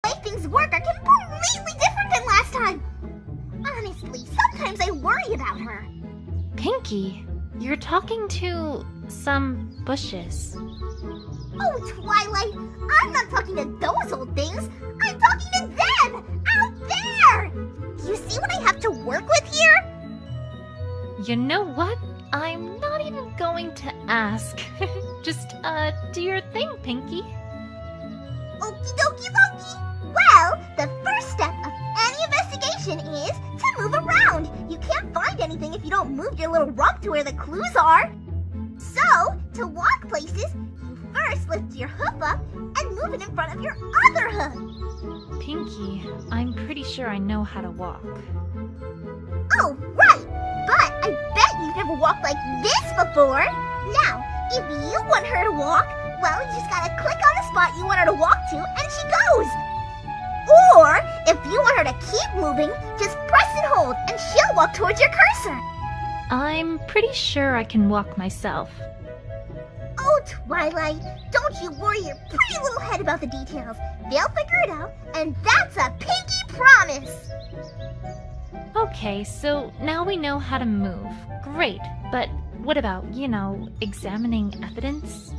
way things work are completely different than last time. Honestly, sometimes I worry about her. Pinky, you're talking to some bushes. Oh, Twilight, I'm not talking to those old things. I'm talking to them, out there. Do you see what I have to work with here? You know what? I'm not even going to ask. Just, do your thing, Pinky. Okie dokie dokie. Well, the first step of any investigation is to move around. You can't find anything if you don't move your little rump to where the clues are. So, to walk places, you first lift your hoof up and move it in front of your other hoof. Pinky, I'm pretty sure I know how to walk. Oh, right! But I bet you've never walked like this before. Now, if you want her to walk, well, you just gotta click on the spot you want her to walk to, and she goes. Or, if you want her to keep moving, just press and hold, and she'll walk towards your cursor. I'm pretty sure I can walk myself. Oh, Twilight, don't you worry your pretty little head about the details. They'll figure it out, and that's a pinky promise. Okay, so now we know how to move. Great, but what about, examining evidence?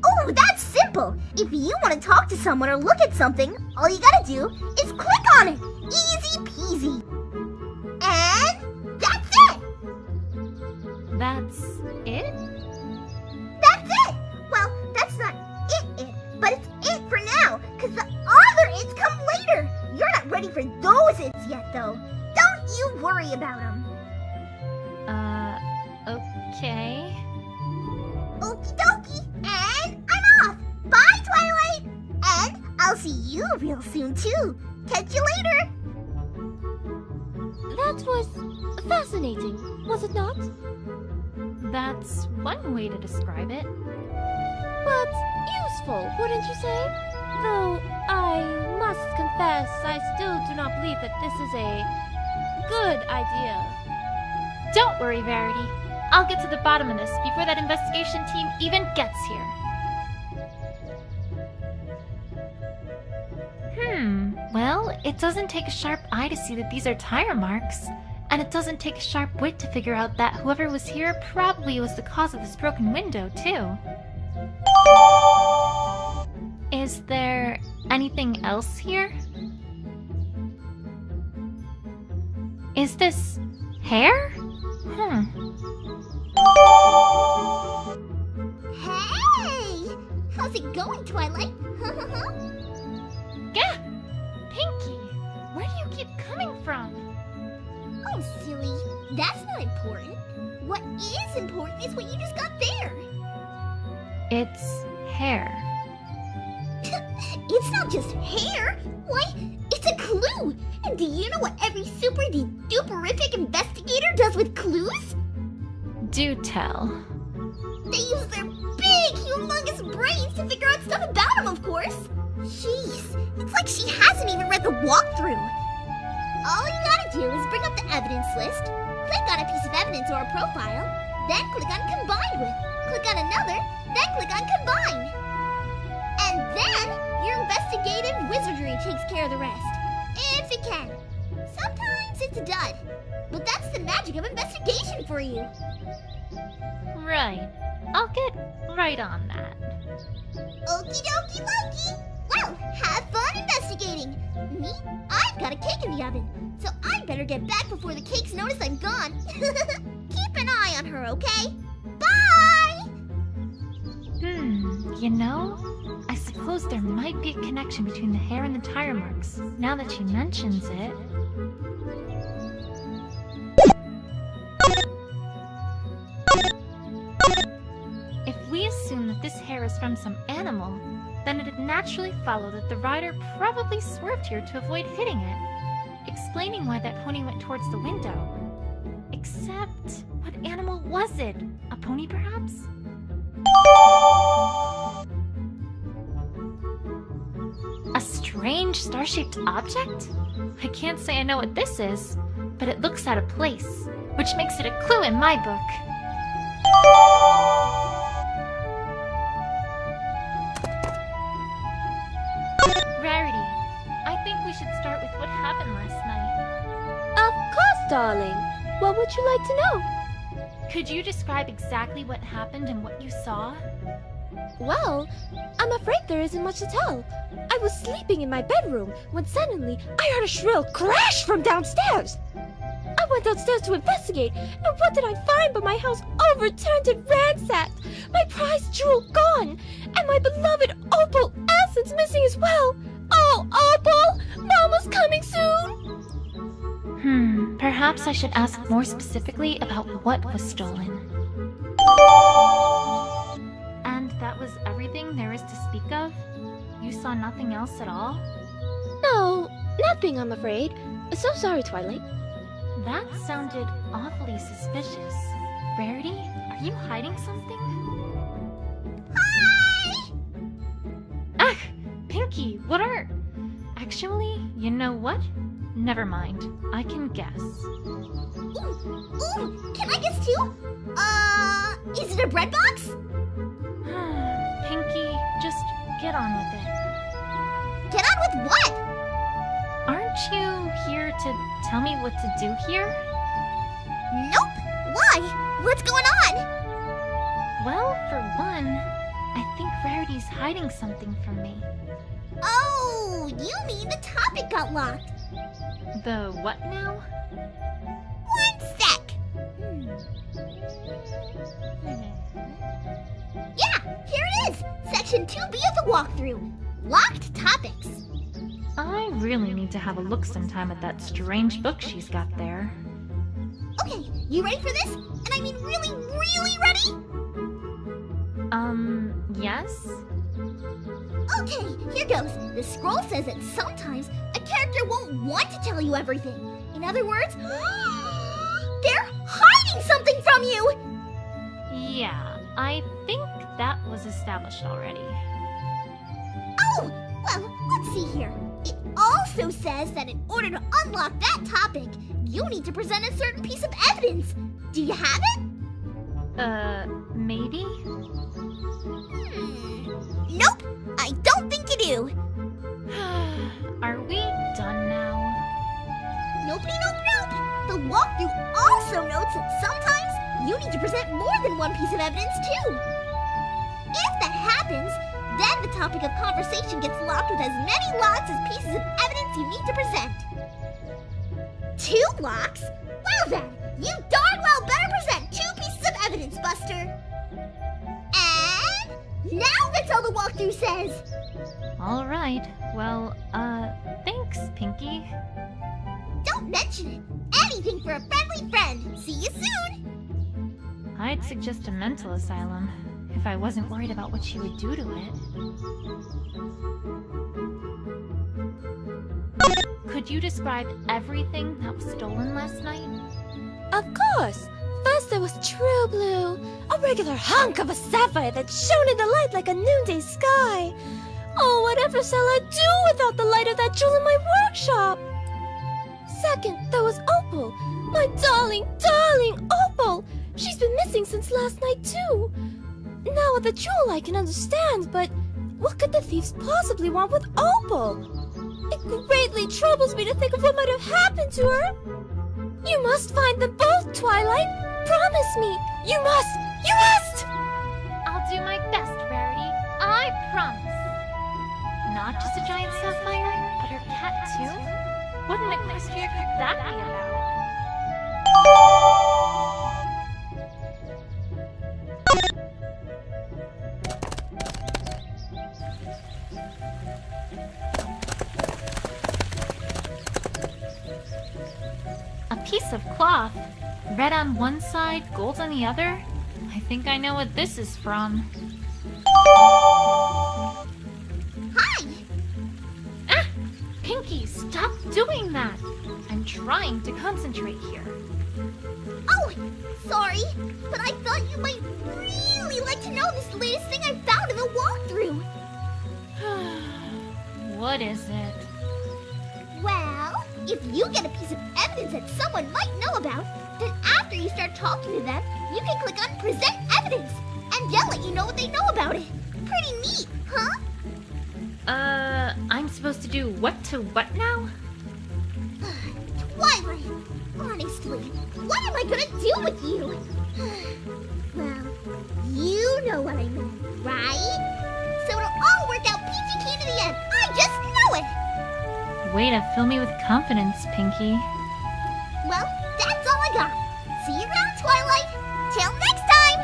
Oh, that's simple. If you want to talk to someone or look at something, all you gotta do is click on it. Easy peasy. And that's it. That's it? That's it. Well, that's not it, but it's it for now, because the other it's come later. You're not ready for those it's yet, though. Don't you worry about them. Okay. Okie dokie, and I'm off. Bye, Twilight. And I'll see you real soon, too. Catch you later. That was fascinating, was it not? That's one way to describe it. But useful, wouldn't you say? Though I must confess, I still do not believe that this is a good idea. Don't worry, Verity. I'll get to the bottom of this before that investigation team even gets here. Well, it doesn't take a sharp eye to see that these are tire marks. And it doesn't take a sharp wit to figure out that whoever was here probably was the cause of this broken window, too. Is there anything else here? Is this hair? Hey! How's it going, Twilight? Gah! Pinky, where do you keep coming from? Oh, silly. That's not important. What is important is what you just got there. It's hair. It's not just hair. Why, it's a clue. And do you know what every super-duperific investigator does with clues? Do tell. They use their big, humongous brains to figure out stuff about him, of course. Jeez, it's like she hasn't even read the walkthrough. All you gotta do is bring up the evidence list, click on a piece of evidence or a profile, then click on Combine With, click on another, then click on Combine. And then your investigative wizardry takes care of the rest, if it can. Sometimes it's a dud, but that's the magic of investigation for you. Right. I'll get right on that. Okie dokie Loki! Well, have fun investigating! Me? I've got a cake in the oven, so I better get back before the cakes notice I'm gone. Keep an eye on her, okay? Bye! I suppose there might be a connection between the hair and the tire marks, now that she mentions it. If we assume that this hair is from some animal, then it'd naturally follow that the rider probably swerved here to avoid hitting it, explaining why that pony went towards the window. Except, what animal was it? A pony, perhaps? A strange star-shaped object? I can't say I know what this is, but it looks out of place, which makes it a clue in my book. Rarity, we should start with what happened last night. Of course, darling. What would you like to know? Could you describe exactly what happened and what you saw? Well, I'm afraid there isn't much to tell. I was sleeping in my bedroom when suddenly I heard a shrill crash from downstairs. I went downstairs to investigate, and what did I find but my house overturned and ransacked, my prized jewel gone, and my beloved opal essence missing as well. Oh, Opal! Mama's coming soon! Perhaps I should ask more specifically about what was stolen. And that was everything there is to speak of? You saw nothing else at all? No, nothing, I'm afraid. So sorry, Twilight. That sounded awfully suspicious. Rarity, are you hiding something? Hi! Ugh! Pinky, what are... Actually, you know what? Never mind. I can guess. Ooh, can I guess too? Is it a bread box? Pinky, just get on with it. Get on with what? Aren't you here to tell me what to do here? Nope. Why? What's going on? Well, for one, I think Rarity's hiding something from me. Oh, you mean the topic got locked. The what now? One sec. Yeah, here it is. Section 2B of the walkthrough. Locked topics. I really need to have a look sometime at that strange book she's got there. Okay, you ready for this? And I mean really, really ready? Yes? Okay, here goes. The scroll says that sometimes a character won't want to tell you everything. In other words, they're hiding something from you! Yeah, I think that was established already. Oh, well, let's see here. It also says that in order to unlock that topic, you need to present a certain piece of evidence. Do you have it? Maybe? Nope, I don't think you do. Are we done now? Nope. The walkthrough also notes that sometimes you need to present more than one piece of evidence too. If that happens, then the topic of conversation gets locked with as many locks as pieces of evidence you need to present. 2 locks? Well then, you darn well better present 2 pieces of evidence, Buster. And now that's all the walkthrough says. Alright, well, thanks, Pinky. Don't mention it. Anything for a friendly friend. See you soon. I'd suggest a mental asylum, if I wasn't worried about what she would do to it. Could you describe everything that was stolen last night? Of course! First there was True Blue, a regular hunk of a sapphire that shone in the light like a noonday sky. Oh, whatever shall I do without the light of that jewel in my workshop? Second, there was Opal, my darling, darling Opal. She's been missing since last night too. Now with the jewel I can understand, but what could the thieves possibly want with Opal? It greatly troubles me to think of what might have happened to her. You must find them both, Twilight. Promise me. You must. You must! I'll do my best, Rarity. I promise. Not just a giant sapphire, but her cat too? What an equestria could that be about? A piece of cloth. Red on one side, gold on the other. I think I know what this is from. Hi. Ah! Pinky, stop doing that! I'm trying to concentrate here. Oh, sorry, but I thought you might really like to know this latest thing I found in the walkthrough. What is it? Well, if you get a piece of evidence that someone might know about, then after you start talking to them, you can click on Present Evidence, and they'll let you know what they know about it. Pretty neat, huh? I'm supposed to do what to what now? Twilight, honestly, what am I gonna do with you? Well, you know what I mean, right? So it'll all work out peachy keen in the end. I just know it! Way to fill me with confidence, Pinky. Well, that's all I got. See you around, Twilight. Till next time!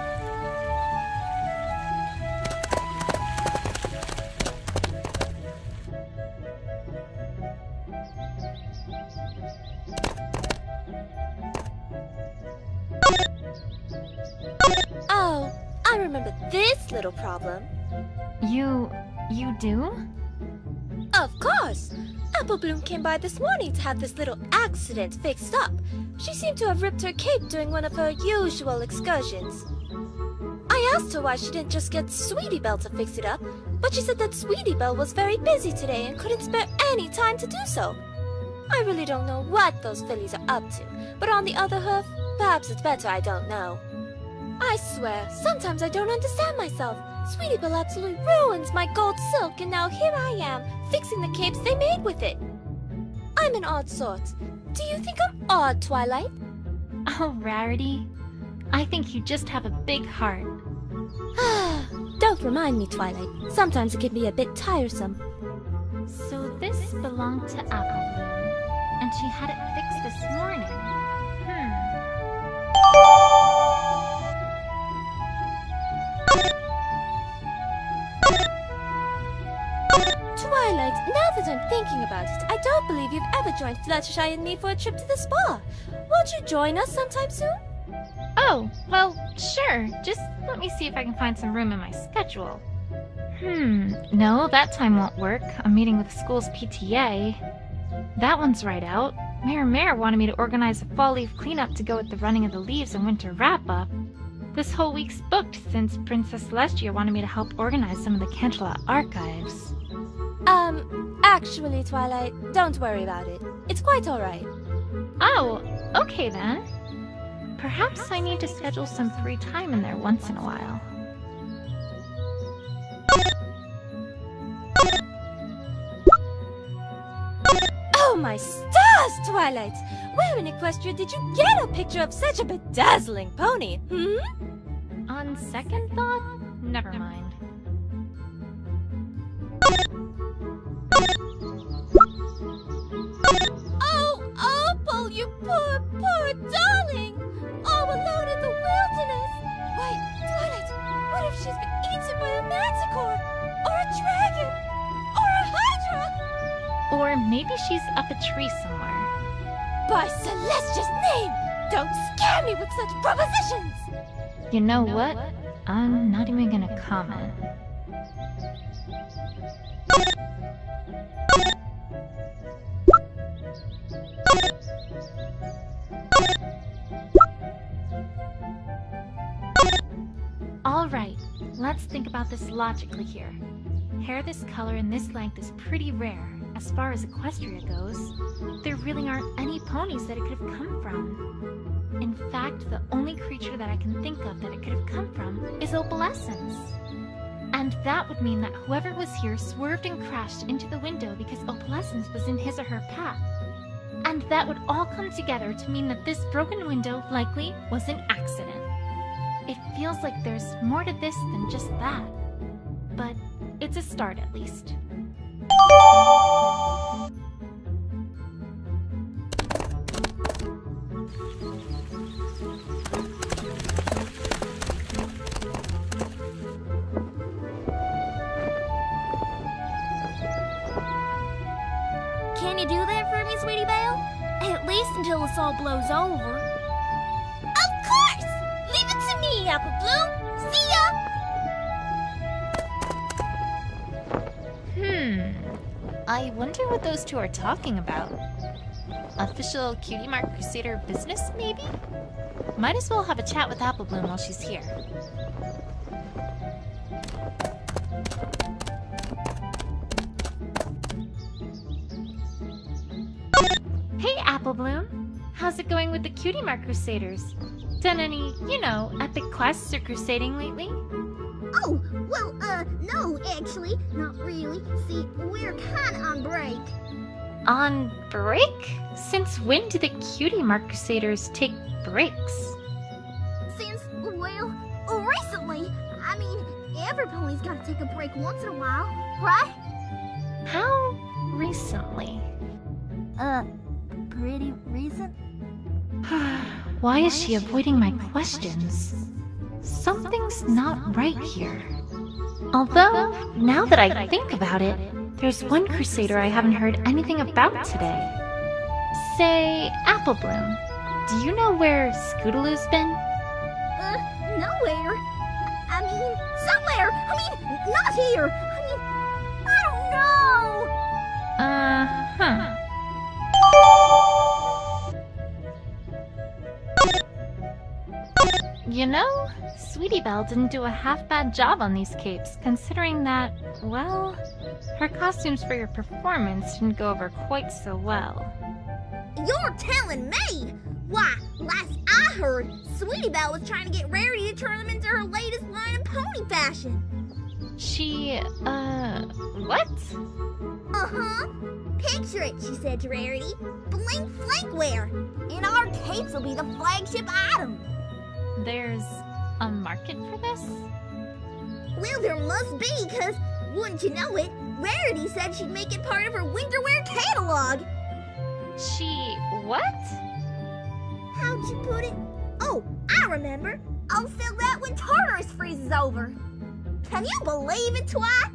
Oh, I remember this little problem. You do? Of course! Apple Bloom came by this morning to have this little accident fixed up. She seemed to have ripped her cape during one of her usual excursions. I asked her why she didn't just get Sweetie Belle to fix it up, but she said that Sweetie Belle was very busy today and couldn't spare any time to do so. I really don't know what those fillies are up to, but on the other hoof, perhaps it's better I don't know. I swear, sometimes I don't understand myself. Sweetie Belle absolutely ruins my gold silk, and now here I am, fixing the capes they made with it. I'm an odd sort. Do you think I'm odd, Twilight? Oh, Rarity. I think you just have a big heart. Don't remind me, Twilight. Sometimes it can be a bit tiresome. So this belonged to Apple Bloom, and she had it fixed this morning. Twilight, now that I'm thinking about it, I don't believe you've ever joined Fluttershy and me for a trip to the spa. Won't you join us sometime soon? Oh, well, sure. Just let me see if I can find some room in my schedule. No, that time won't work. I'm meeting with the school's PTA. That one's right out. Mayor wanted me to organize a fall leaf cleanup to go with the running of the leaves and winter wrap-up. This whole week's booked since Princess Celestia wanted me to help organize some of the Canterlot archives. Actually, Twilight, don't worry about it. It's quite alright. Oh, okay then. Perhaps I need to schedule some free time in there once in a while. Oh my stars, Twilight! Where in Equestria did you get a picture of such a bedazzling pony, On second thought, never mind. Oh, Opal, you poor darling! All alone in the wilderness! Why, Twilight, what if she's been eaten by a manticore? Or a dragon? Or a hydra? Or maybe she's up a tree somewhere. By Celestia's name! Don't scare me with such propositions! You know what? I'm not even gonna comment. Alright, let's think about this logically here. Hair this color and this length is pretty rare. As far as Equestria goes, there really aren't any ponies that it could have come from. In fact, the only creature that I can think of that it could have come from is Opalescence. And that would mean that whoever was here swerved and crashed into the window because Opalescence was in his or her path. And that would all come together to mean that this broken window likely was an accident. It feels like there's more to this than just that. But it's a start at least. Can you do that for me, Sweetie Belle? At least until this all blows over. Of course! Leave it to me, Apple Bloom! See ya! I wonder what those two are talking about. Official Cutie Mark Crusader business, maybe? Might as well have a chat with Apple Bloom while she's here. Hey, Apple Bloom! How's it going with the Cutie Mark Crusaders? Done any, epic quests or crusading lately? Oh, well, no, actually, not really. See, we're kinda on break. On break? Since when do the Cutie Mark Crusaders take breaks? Since, well, recently. I mean, every pony's gotta take a break once in a while, right? How recently? Pretty recent? Why is she avoiding my questions? Something's not right here. Although, now that I think about it, there's one Crusader I haven't heard anything about today. Say, Apple Bloom. Do you know where Scootaloo's been? Nowhere. I mean, somewhere. I mean, not here. I mean, I don't know. Uh-huh. You know, Sweetie Belle didn't do a half-bad job on these capes, considering that, well, her costumes for your performance didn't go over quite so well. You're telling me? Why, last I heard, Sweetie Belle was trying to get Rarity to turn them into her latest line of pony fashion. She, what? Uh-huh. Picture it, she said to Rarity. Blink flankwear. And our capes will be the flagship item. There's a market for this? Well, there must be, because, wouldn't you know it, Rarity said she'd make it part of her winter wear catalog. She what? How'd you put it? Oh, I remember. I'll sell that when Tartarus freezes over. Can you believe it, Twi?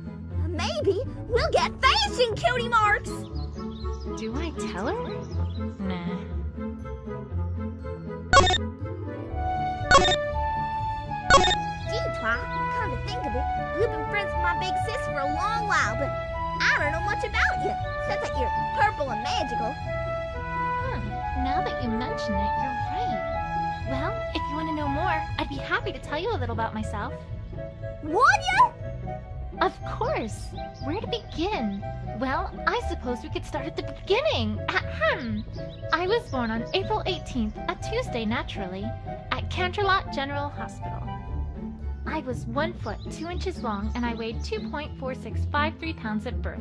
Maybe we'll get fashion cutie marks. Do I tell her? Nah. Gee, Twi, come to think of it, you've been friends with my big sis for a long while, but I don't know much about you, except that you're purple and magical. Now that you mention it, you're right. Well, if you want to know more, I'd be happy to tell you a little about myself. Would ya? Of course! Where to begin? Well, I suppose we could start at the beginning. Ahem! I was born on April 18th, a Tuesday naturally, at Canterlot General Hospital. I was 1 foot 2 inches long and I weighed 2.4653 pounds at birth.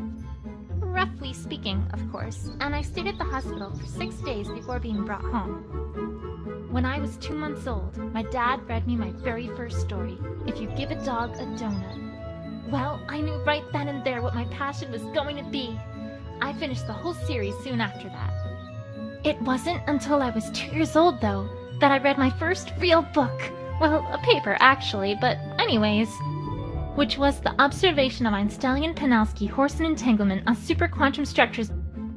Roughly speaking, of course, and I stayed at the hospital for 6 days before being brought home. When I was 2 months old, my dad read me my very first story, If You Give a Dog a Donut. Well, I knew right then and there what my passion was going to be. I finished the whole series soon after that. It wasn't until I was 2 years old, though, that I read my first real book. Well, a paper, actually, but anyways. Which was The Observation of Einstein and Penalsky Horseman Entanglement on Superquantum Structures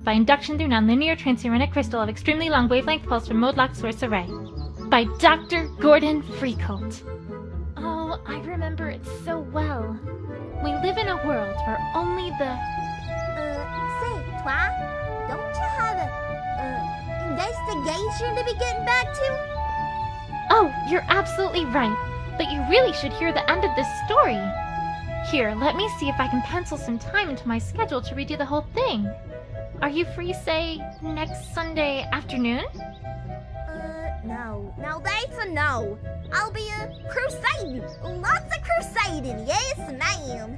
by Induction Through Nonlinear Transuranic Crystal of Extremely Long Wavelength Pulse from Mode-Locked Source Array by Dr. Gordon Freecolt. Oh, I remember it so well. We live in a world where only the... Say, Twi, don't you have a, investigation to be getting back to? Oh, you're absolutely right. But you really should hear the end of this story. Here, let me see if I can pencil some time into my schedule to read you the whole thing. Are you free, say, next Sunday afternoon? No. Now that's a no. I'll be, crusading. Lots of crusading, yes ma'am.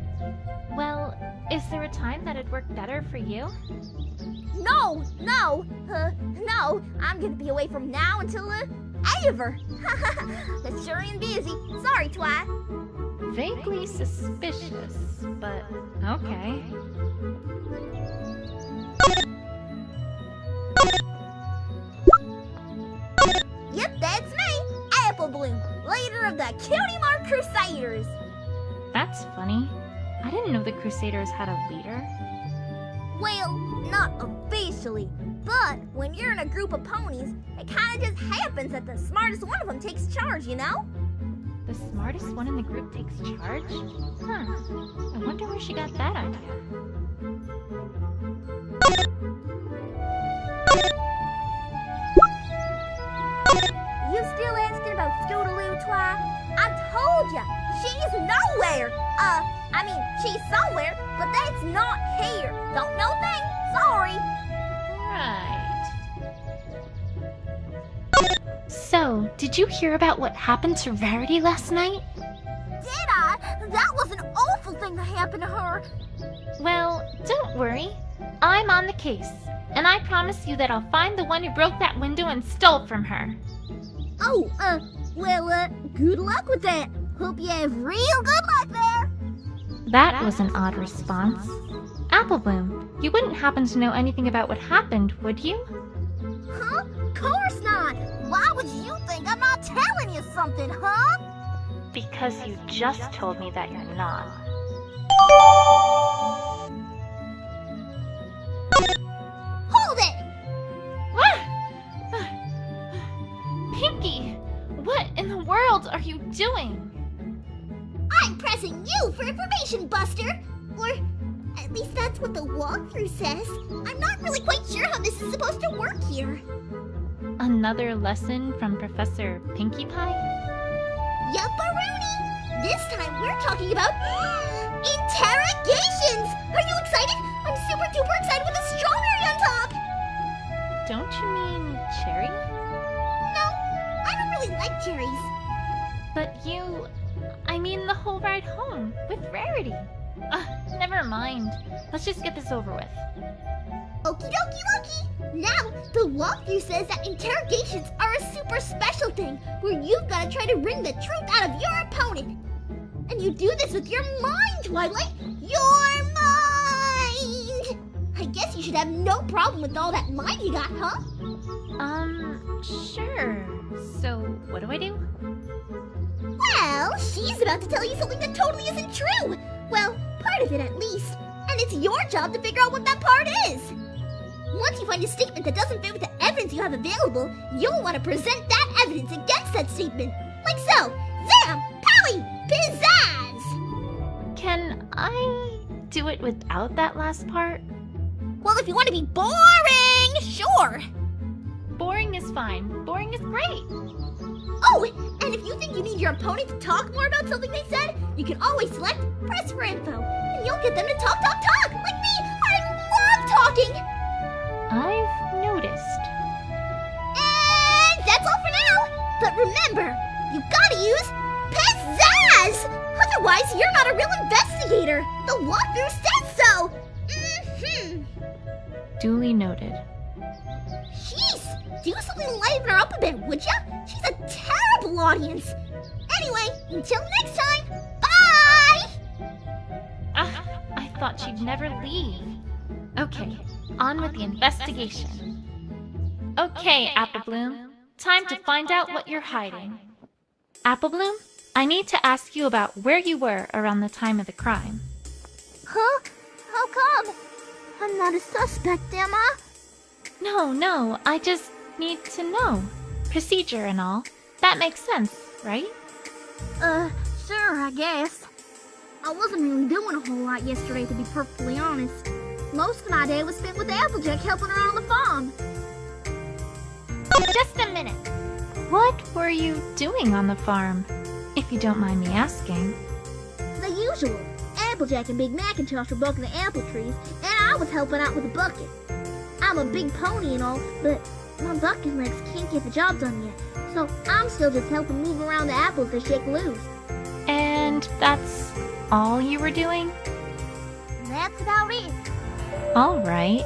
Well, is there a time that'd work better for you? No. No, I'm gonna be away from now until, ever. That's sure ain't busy. Sorry, Twi. Vaguely suspicious, but okay. Yep, that's me, Apple Bloom, leader of the Cutie Mark Crusaders. That's funny. I didn't know the Crusaders had a leader. Well, not officially, but when you're in a group of ponies, it kind of just happens that the smartest one of them takes charge, you know? The smartest one in the group takes charge? Huh. I wonder where she got that idea. You still asking about Scootaloo, Twi? I told ya, she's nowhere. She's somewhere, but that's not here. Don't know thing. Sorry. Right. So, did you hear about what happened to Rarity last night? Did I? That was an awful thing to happen to her. Well, don't worry. I'm on the case, and I promise you that I'll find the one who broke that window and stole from her. Oh, well, good luck with that. Hope you have real good luck there. That was an odd response. Applebloom, you wouldn't happen to know anything about what happened, would you? Huh? Course not. Why would you think I'm not telling you something, huh? Because you just told me that you're not. Hold it! Pinky, what in the world are you doing? I'm pressing you for information, Buster! Or at least that's what the walkthrough says. I'm not really quite sure how this is supposed to work here. Another lesson from Professor Pinkie Pie? Yupperoonie! This time we're talking about interrogations! Are you excited? I'm super duper excited with a strawberry on top! Don't you mean cherry? No, I don't really like cherries. But I mean the whole ride home, with Rarity. Never mind. Let's just get this over with. Okie dokie dokie! Now, the walkthrough says that interrogations are a super special thing where you've got to try to wring the truth out of your opponent. And you do this with your mind, Twilight! Your mind! I guess you should have no problem with all that mind you got, huh? Sure. So, what do I do? Well, she's about to tell you something that totally isn't true! Well, part of it at least. And it's your job to figure out what that part is! Once you find a statement that doesn't fit with the evidence you have available, you'll want to present that evidence against that statement. Like so! Zam! Powie! Pizzazz! Can I do it without that last part? Well, if you want to be boring, sure! Boring is fine. Boring is great. Oh, and if you think you need your opponent to talk more about something they said, you can always select Press for Info, and you'll get them to talk, like me! I love talking! I've noticed. And that's all for now! But remember, you gotta use pizzazz! Otherwise, you're not a real investigator! The walkthrough says so! Duly noted. Jeez! Do something to liven her up a bit, would ya? She's a terrible audience! Anyway, until next time, bye! I thought she'd never leave. Okay, on with the investigation. Okay, Applebloom. Time to find out what you're hiding. Applebloom, I need to ask you about where you were around the time of the crime. Huh? How come? I'm not a suspect, am I? No, I just need to know. Procedure and all. That makes sense, right? Sure, I guess. I wasn't really doing a whole lot yesterday, to be perfectly honest. Most of my day was spent with Applejack helping her on the farm. Just a minute. What were you doing on the farm, if you don't mind me asking? The usual. Applejack and Big Macintosh were bucking the apple trees, and I was helping out with the bucket. I'm a big pony and all, but my bucket legs can't get the job done yet, so I'm still just helping move around the apples they shake loose. And that's all you were doing? That's about it. Alright.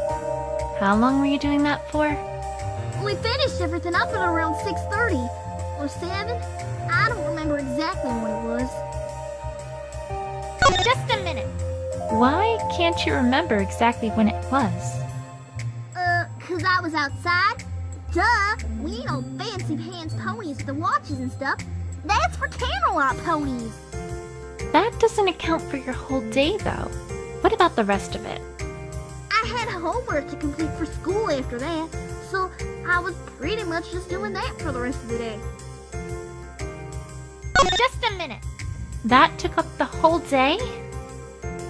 How long were you doing that for? We finished everything up at around 6:30 or 7. I don't remember exactly when it was. Just a minute. Why can't you remember exactly when it was? 'Cause I was outside. Duh! We ain't no fancy pants ponies with the watches and stuff. That's for Camelot ponies. That doesn't account for your whole day, though. What about the rest of it? I had homework to complete for school after that, so I was pretty much just doing that for the rest of the day. Just a minute. That took up the whole day?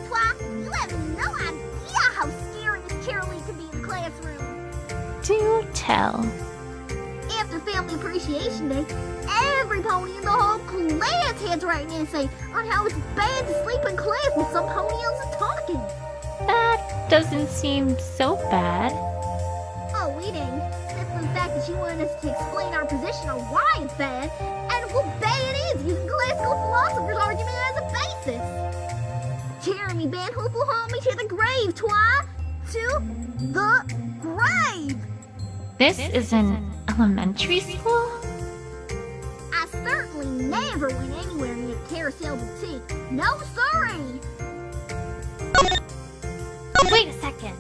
Twa, you have no idea how scary this cheerlead can be in the classroom. Do tell. After Family Appreciation Day, every pony in the whole class had to write an essay on how it's bad to sleep in class when some pony else is talking. That doesn't seem so bad. Oh, it ain't. Except for the fact that she wanted just to explain our position on why it's bad, and we'll bet it is using classical philosophers' argument as a basis. Jeremy Van Hoopelholm me to the grave, Twi! To the grave! This is an elementary school? I certainly never went anywhere near Carousel Boutique. No, sorry! Wait a second.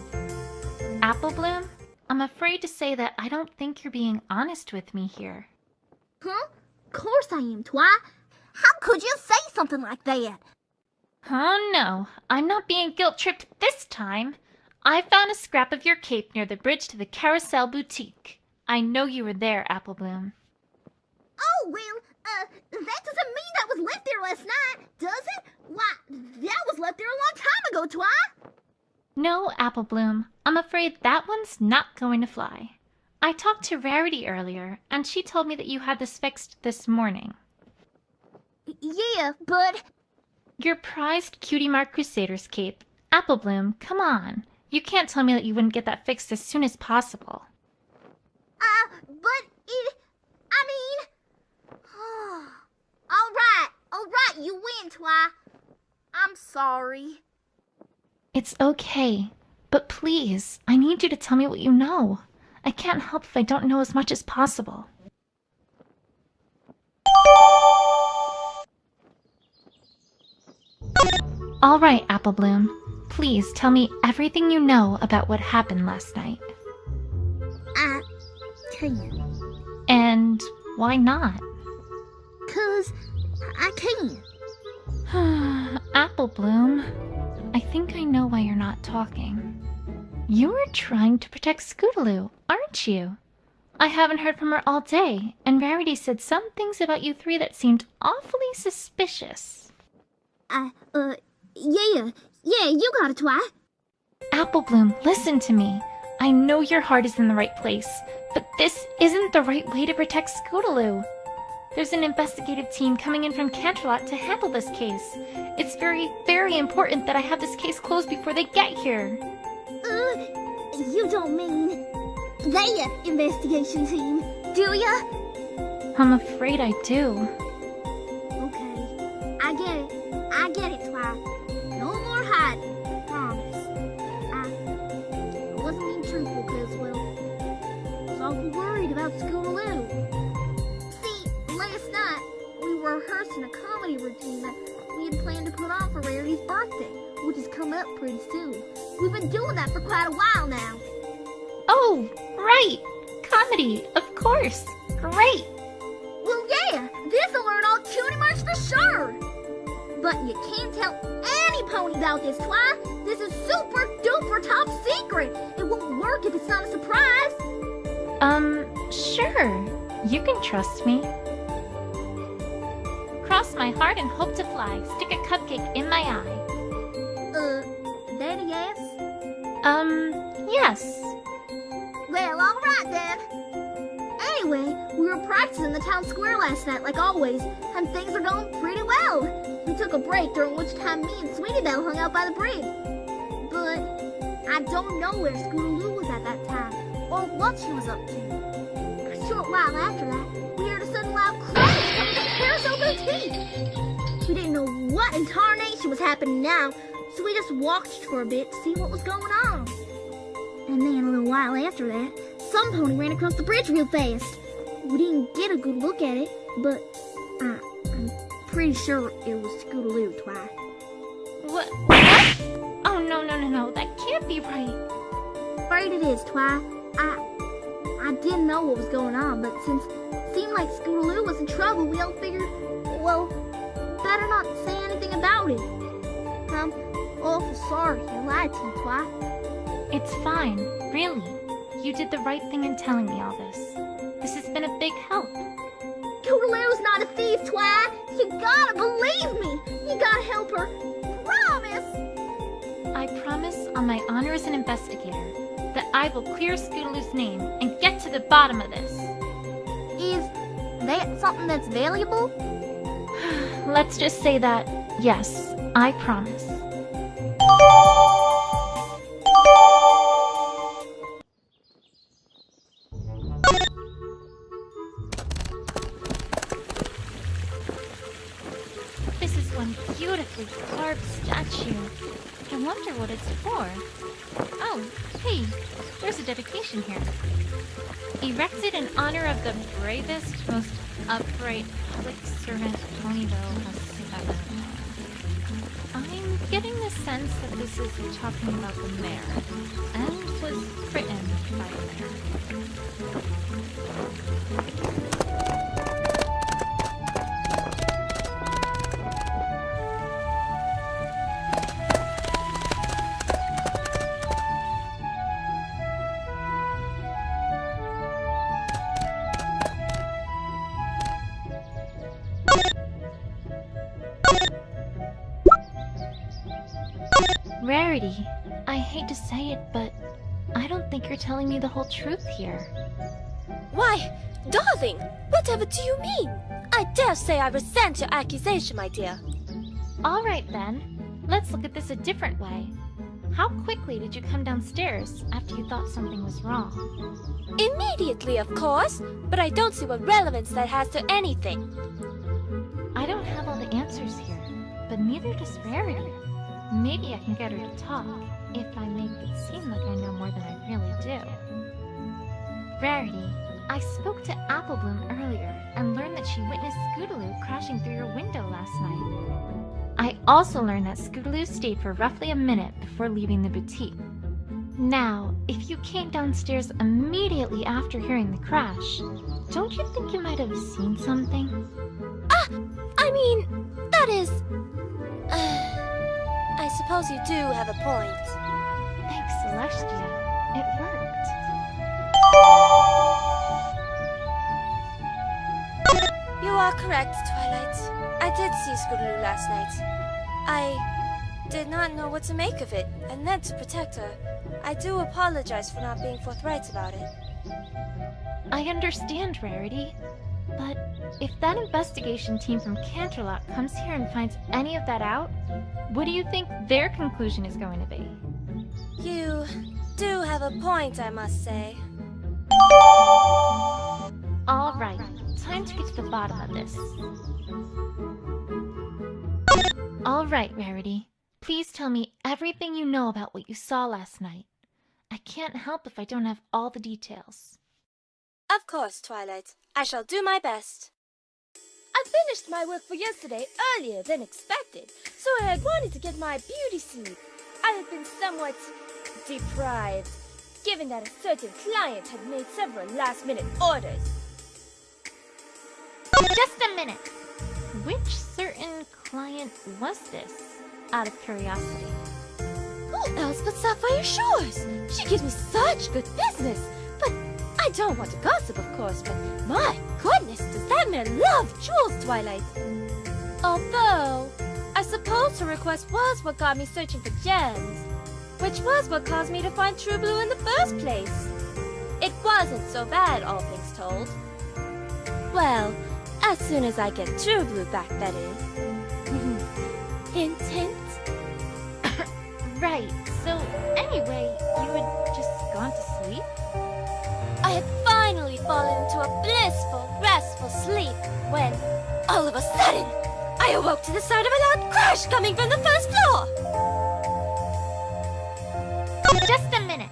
Apple Bloom, I'm afraid to say that I don't think you're being honest with me here. Huh? Of course I am, Twi. How could you say something like that? Oh no, I'm not being guilt-tripped this time. I found a scrap of your cape near the bridge to the Carousel Boutique. I know you were there, Apple Bloom. Oh, well, that doesn't mean that was left there last night, does it? Why, that was left there a long time ago, Twi. No, Apple Bloom, I'm afraid that one's not going to fly. I talked to Rarity earlier, and she told me that you had this fixed this morning. Yeah, but... Your prized Cutie Mark Crusaders cape. Apple Bloom, come on. You can't tell me that you wouldn't get that fixed as soon as possible. But it... I mean... All right, you win, Twi. I'm sorry. It's okay, but please, I need you to tell me what you know. I can't help if I don't know as much as possible. All right, Apple Bloom. Please tell me everything you know about what happened last night. I can't. And why not? 'Cause I can't. Apple Bloom, I think I know why you're not talking. You were trying to protect Scootaloo, aren't you? I haven't heard from her all day, and Rarity said some things about you three that seemed awfully suspicious. Yeah, you got it, Twi. Apple Bloom, listen to me. I know your heart is in the right place, but this isn't the right way to protect Scootaloo. There's an investigative team coming in from Canterlot to handle this case. It's very, very important that I have this case closed before they get here. You don't mean the investigation team, do ya? I'm afraid I do. Okay, I get it, Twi. No more hiding, promise. I wasn't being truthful because, well, I was awful worried about Scootaloo. See, last night, we were rehearsing a comedy routine that we had planned to put on for Rarity's birthday, which is coming up pretty soon. We've been doing that for quite a while now. Oh, right! Comedy, of course! Great! Well, yeah, this'll learn all cutie marks for sure! But you can't tell any pony about this, Twi! This is super duper top secret! It won't work if it's not a surprise! Sure. You can trust me. Cross my heart and hope to fly. Stick a cupcake in my eye. That a yes? Yes. Well, alright then. Anyway, we were practicing in the town square last night like always, and things are going pretty well. We took a break during which time me and Sweetie Belle hung out by the bridge. But I don't know where Scootaloo was at that time, or what she was up to. A short while after that, we heard a sudden loud crash coming from the Carousel Boutique. We didn't know what in tarnation was happening now, so we just walked for a bit to see what was going on. And then a little while after that, some pony ran across the bridge real fast. We didn't get a good look at it, but I'm pretty sure it was Scootaloo, Twi. What? Oh, no, that can't be right. Afraid it is, Twi. I didn't know what was going on, but since it seemed like Scootaloo was in trouble, we all figured, well, better not say anything about it. I'm awful sorry I lied to you, Twi. It's fine, really. You did the right thing in telling me all this. This has been a big help. Scootaloo's not a thief, Twi. You gotta believe me. You gotta help her. Promise. I promise on my honor as an investigator that I will clear Scootaloo's name and get to the bottom of this. Is that something that's valuable? Let's just say that, yes, I promise. perfectly carved statue. I wonder what it's for. Oh, hey, there's a dedication here. Erected in honor of the bravest, most upright public servant Ponyville has ever known. I'm getting the sense that this is talking about the mayor, and was written by the mayor. Rarity, I hate to say it, but I don't think you're telling me the whole truth here. Why, darling, whatever do you mean? I dare say I resent your accusation, my dear. Alright then, let's look at this a different way. How quickly did you come downstairs after you thought something was wrong? Immediately, of course, but I don't see what relevance that has to anything. I don't have all the answers here, but neither does Rarity. Maybe I can get her to talk, if I make it seem like I know more than I really do. Rarity, I spoke to Applebloom earlier and learned that she witnessed Scootaloo crashing through your window last night. I also learned that Scootaloo stayed for roughly a minute before leaving the boutique. Now, if you came downstairs immediately after hearing the crash, don't you think you might have seen something? I mean, that is... I suppose you do have a point. Thanks, Celestia. It worked. You are correct, Twilight. I did see Scootaloo last night. I did not know what to make of it, and meant to protect her. I do apologize for not being forthright about it. I understand, Rarity. But if that investigation team from Canterlot comes here and finds any of that out, what do you think their conclusion is going to be? You do have a point, I must say. Alright, time to get to the bottom of this. Alright, Rarity. Please tell me everything you know about what you saw last night. I can't help if I don't have all the details. Of course, Twilight. I shall do my best. I finished my work for yesterday earlier than expected, so I had wanted to get my beauty sleep. I had been somewhat deprived, given that a certain client had made several last-minute orders. Just a minute! Which certain client was this, out of curiosity? Who else but Sapphire Shores? She gives me such good business, but I don't want to gossip, of course, but my goodness, does that man love jewels, Twilight? Although, I suppose her request was what got me searching for gems, which was what caused me to find True Blue in the first place. It wasn't so bad, all things told. Well, as soon as I get True Blue back, that is. Hint, hint. Right, so anyway, you had just gone to sleep? I had finally fallen into a blissful, restful sleep when, all of a sudden, I awoke to the sound of a loud crash coming from the first floor! Just a minute!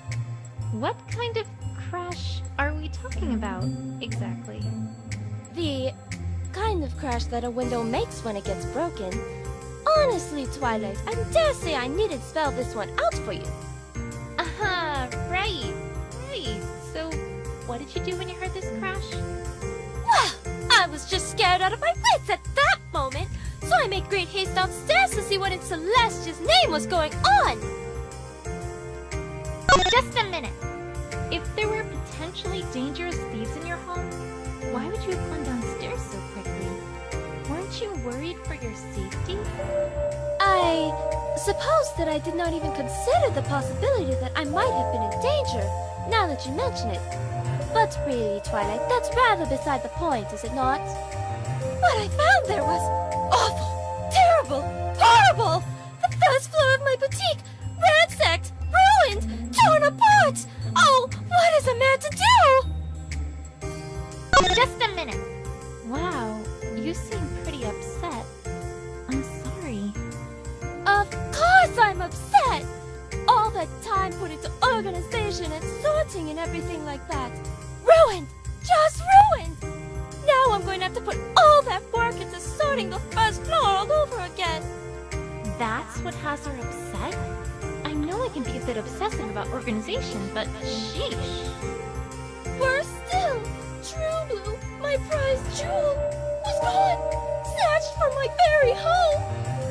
What kind of crash are we talking about, exactly? The kind of crash that a window makes when it gets broken. Honestly, Twilight, I dare say I needn't spell this one out for you. Aha, right. So, what did you do when you heard this crash? Well, I was just scared out of my wits at that moment, so I made great haste downstairs to see what in Celestia's name was going on. Just a minute. If there were potentially dangerous thieves in your home, why would you have gone downstairs so quickly? Weren't you worried for your safety? I suppose that I did not even consider the possibility that I might have been in danger, now that you mention it. But really, Twilight, that's rather beside the point, is it not? What I found there was awful, terrible, horrible! The first floor of my boutique, ransacked, ruined, torn apart! Oh, what is a man to do? Just a minute. Wow, you seem pretty upset. I'm sorry. forget! All that time put into organization and sorting and everything like that. Ruined! Just ruined! Now I'm going to have to put all that work into sorting the first floor all over again. That's what has her upset? I know I can be a bit obsessive about organization, but sheesh. Worse still, True Blue, my prized jewel, was gone! Snatched from my very home!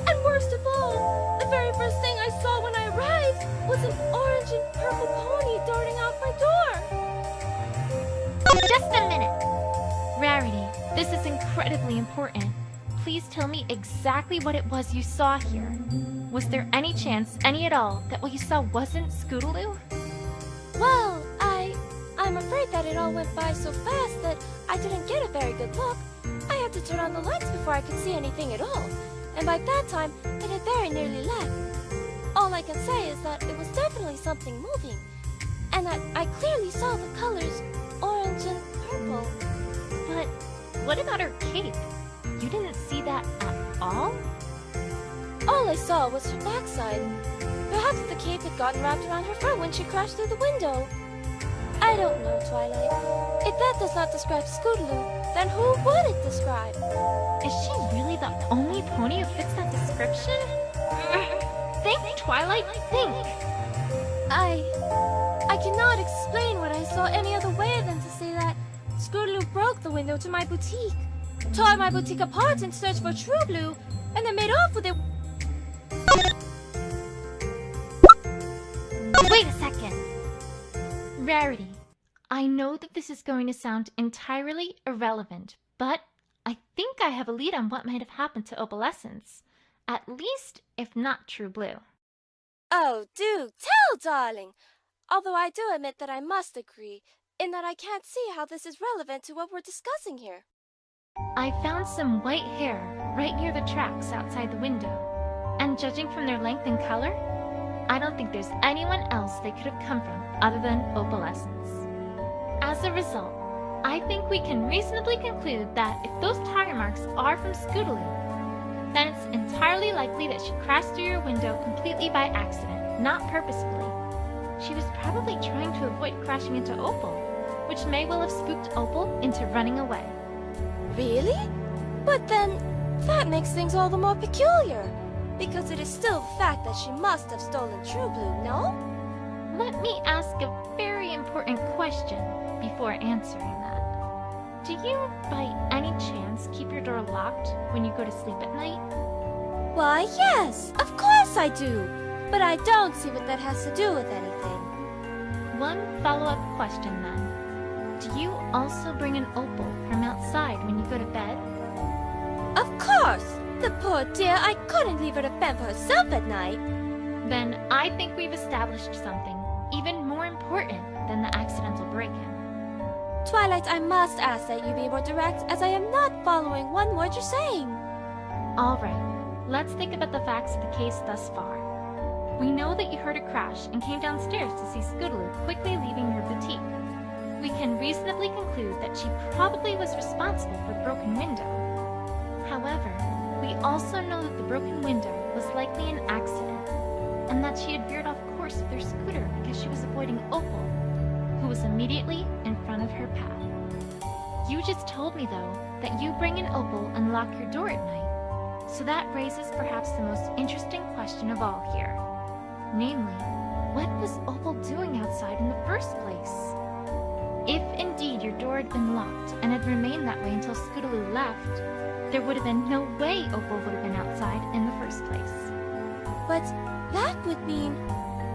And worst of all, the very first thing I saw when I arrived was an orange and purple pony darting out my door! Just a minute! Rarity, this is incredibly important. Please tell me exactly what it was you saw here. Was there any chance, any at all, that what you saw wasn't Scootaloo? Well, I'm afraid that it all went by so fast that I didn't get a very good look. I had to turn on the lights before I could see anything at all, and by that time, it had very nearly left. All I can say is that it was definitely something moving, and that I clearly saw the colors orange and purple. But what about her cape? You didn't see that at all? All I saw was her backside. Perhaps the cape had gotten wrapped around her front when she crashed through the window. I don't know, Twilight. If that does not describe Scootaloo, then who would it describe? Is she really the only pony who fits that description? Think, Twilight, think! I cannot explain what I saw any other way than to say that Scootaloo broke the window to my boutique, tore my boutique apart in search for True Blue, and then made off with it. Wait a second! Rarity, I know that this is going to sound entirely irrelevant, but I think I have a lead on what might have happened to Opalescence. At least, if not True Blue. Oh, do tell, darling! Although I do admit that I must agree, in that I can't see how this is relevant to what we're discussing here. I found some white hair right near the tracks outside the window, and judging from their length and color, I don't think there's anyone else they could have come from other than Opalescence. As a result, I think we can reasonably conclude that if those tire marks are from Scootaloo, then it's entirely likely that she crashed through your window completely by accident, not purposefully. She was probably trying to avoid crashing into Opal, which may well have spooked Opal into running away. Really? But then, that makes things all the more peculiar, because it is still the fact that she must have stolen True Blue, no? Let me ask a very important question before answering that. Do you, by any chance, keep your door locked when you go to sleep at night? Why, yes, of course I do. But I don't see what that has to do with anything. One follow-up question then. Do you also bring an Opal from outside when you go to bed? Of course! The poor dear, I couldn't leave her to fend for herself at night. Then I think we've established something even more important than the accidental break-in. Twilight, I must ask that you be more direct, as I am not following one word you're saying. All right, let's think about the facts of the case thus far. We know that you heard a crash and came downstairs to see Scootaloo quickly leaving your boutique. We can reasonably conclude that she probably was responsible for the broken window. However, we also know that the broken window was likely an accident, and that she had veered off course with her scooter because she was avoiding Opal, who was immediately in front of her path. You just told me, though, that you bring an Opal and lock your door at night, so that raises perhaps the most interesting question of all here. Namely, what was Opal doing outside in the first place? If indeed your door had been locked and had remained that way until Scootaloo left, there would have been no way Opal would have been outside in the first place. But that would mean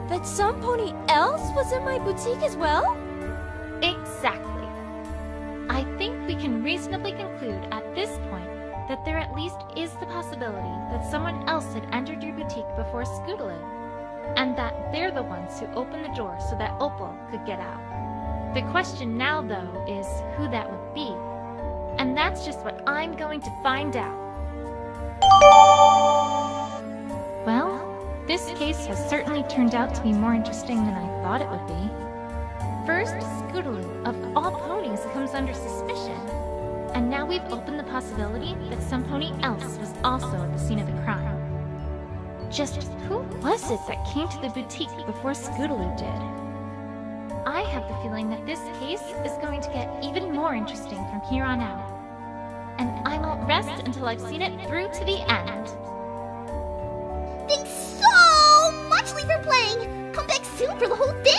that some pony else was in my boutique as well? Exactly. I think we can reasonably conclude at this point that there at least is the possibility that someone else had entered your boutique before Scootaloo, and that they're the ones who opened the door so that Opal could get out. The question now, though, is who that would be, and that's just what I'm going to find out. Well, this case has certainly turned out to be more interesting than I thought it would be. First, Scootaloo, of all ponies, comes under suspicion, and now we've opened the possibility that some pony else was also at the scene of the crime. Just who was it that came to the boutique before Scootaloo did? I have the feeling that this case is going to get even more interesting from here on out. And I won't rest until I've seen it through to the end. Thanks so much, Lee, for playing! Come back soon for the whole thing!